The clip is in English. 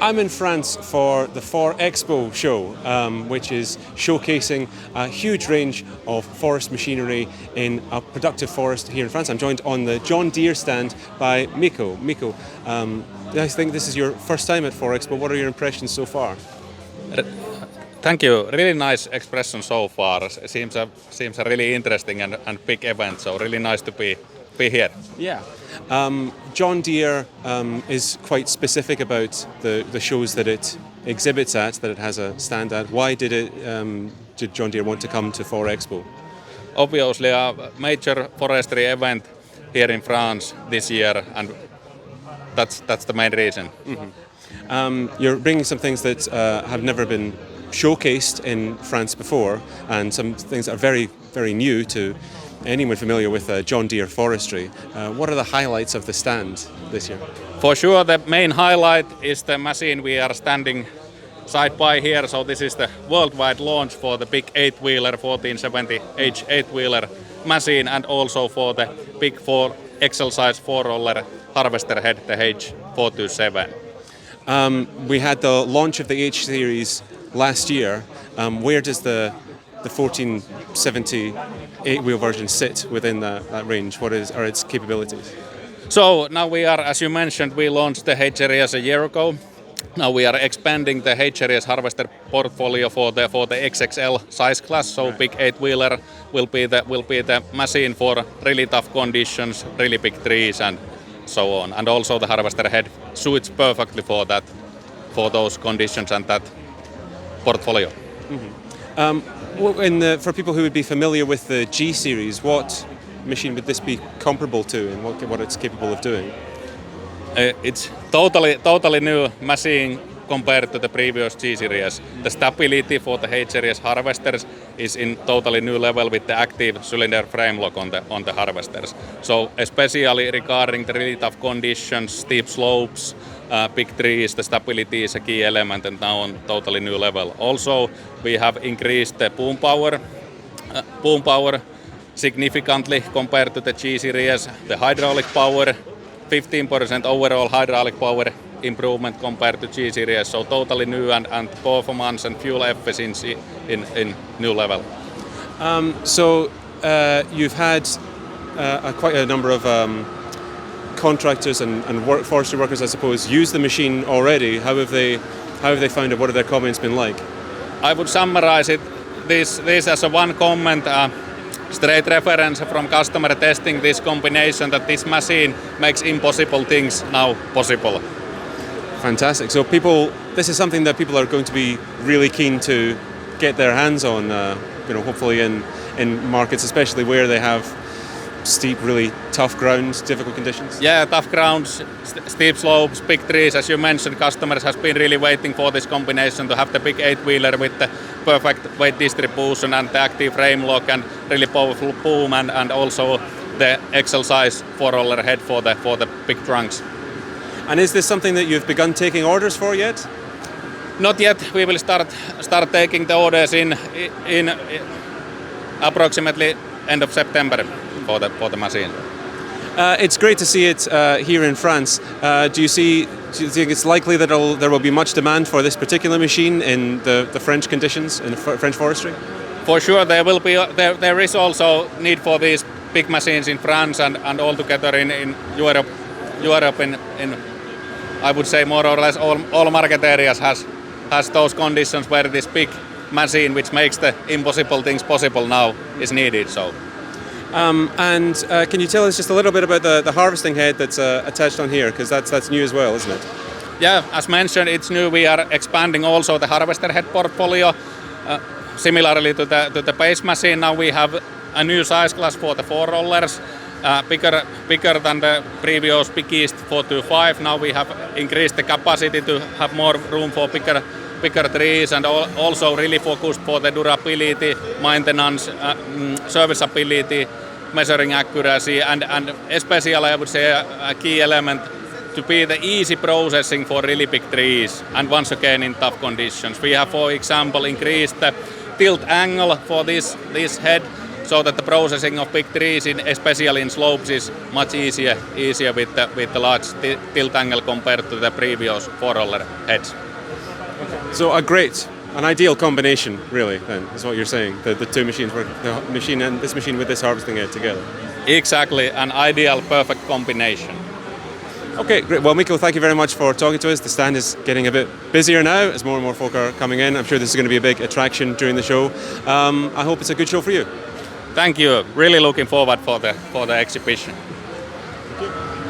I'm in France for the For Expo show, which is showcasing a huge range of forest machinery in a productive forest here in France. I'm joined on the John Deere stand by Mikko. Mikko, I think this is your first time at For Expo. What are your impressions so far? Thank you. Really nice expression so far. Seems a really interesting and big event. So really nice to be here. Yeah. John Deere is quite specific about the shows that it exhibits at, that it has a stand at. Why did John Deere want to come to For Expo? Obviously a major forestry event here in France this year, and that's the main reason. Mm-hmm. You're bringing some things that have never been showcased in France before, and some things that are very, very new to anyone familiar with John Deere forestry. What are the highlights of the stand this year? For sure, the main highlight is the machine we are standing side by here. So this is the worldwide launch for the big 8-wheeler 1470H 8-wheeler machine, and also for the big XL size 4-roller harvester head, the H427. We had the launch of the H series last year. Where does the 1470 8-wheel version sit within that range? What are its capabilities? So now we are, as you mentioned, we launched the H series a year ago. Now we are expanding the H series harvester portfolio for the XXL size class. So right. Big 8-wheeler will be the machine for really tough conditions, really big trees and so on. And also the harvester head suits perfectly for that, for those conditions and that portfolio. Mm-hmm. For people who would be familiar with the G series, what machine would this be comparable to, and what it's capable of doing? It's totally new machine compared to the previous G series. The stability for the H series harvesters is in totally new level with the active cylinder frame lock on the harvesters. So especially regarding the really tough conditions, steep slopes, big trees, the stability is a key element, and now on totally new level. Also, we have increased the boom power significantly compared to the G series. The hydraulic power, 15% overall hydraulic power improvement compared to G series. So totally new and performance and fuel efficiency in new level. You've had quite a number of contractors and forestry workers, I suppose, use the machine already. How have they found it? What have their comments been like? I would summarize this as a one comment, straight reference from customer testing this combination, that this machine makes impossible things now possible. Fantastic. So this is something that people are going to be really keen to get their hands on, hopefully in markets, especially where they have steep, really tough grounds, difficult conditions? Yeah, tough grounds, steep slopes, big trees. As you mentioned, customers has been really waiting for this combination to have the big 8-wheeler with the perfect weight distribution and the active frame lock and really powerful boom, and also the XL size 4-roller head for the big trunks. And is this something that you've begun taking orders for yet? Not yet. We will start taking the orders in approximately end of September for the machine. It's great to see it here in France. Do you think it's likely that there will be much demand for this particular machine in the French conditions, in French forestry? For sure, there is also need for these big machines in France and altogether in Europe. In I would say more or less all market areas has those conditions where this big machine, which makes the impossible things possible now, is needed. So. Can you tell us just a little bit about the harvesting head that's attached on here, because that's new as well, isn't it? Yeah, as mentioned, it's new. We are expanding also the harvester head portfolio. Similarly to the base machine, now we have a new size class for the 4-rollers, bigger than the previous biggest 425. Now we have increased the capacity to have more room for bigger trees, and also really focused for the durability, maintenance, serviceability, measuring accuracy, and especially I would say a key element to be the easy processing for really big trees, and once again in tough conditions. We have, for example, increased the tilt angle for this head so that the processing of big trees, especially in slopes, is much easier with the large tilt angle compared to the previous four-roller heads. So an ideal combination, really, then, is what you're saying. The two machines work, the machine and this machine with this harvesting head together. Exactly, an ideal, perfect combination. Okay, great. Well, Mikko, thank you very much for talking to us. The stand is getting a bit busier now as more and more folk are coming in. I'm sure this is going to be a big attraction during the show. I hope it's a good show for you. Thank you. Really looking forward for the exhibition. Thank you.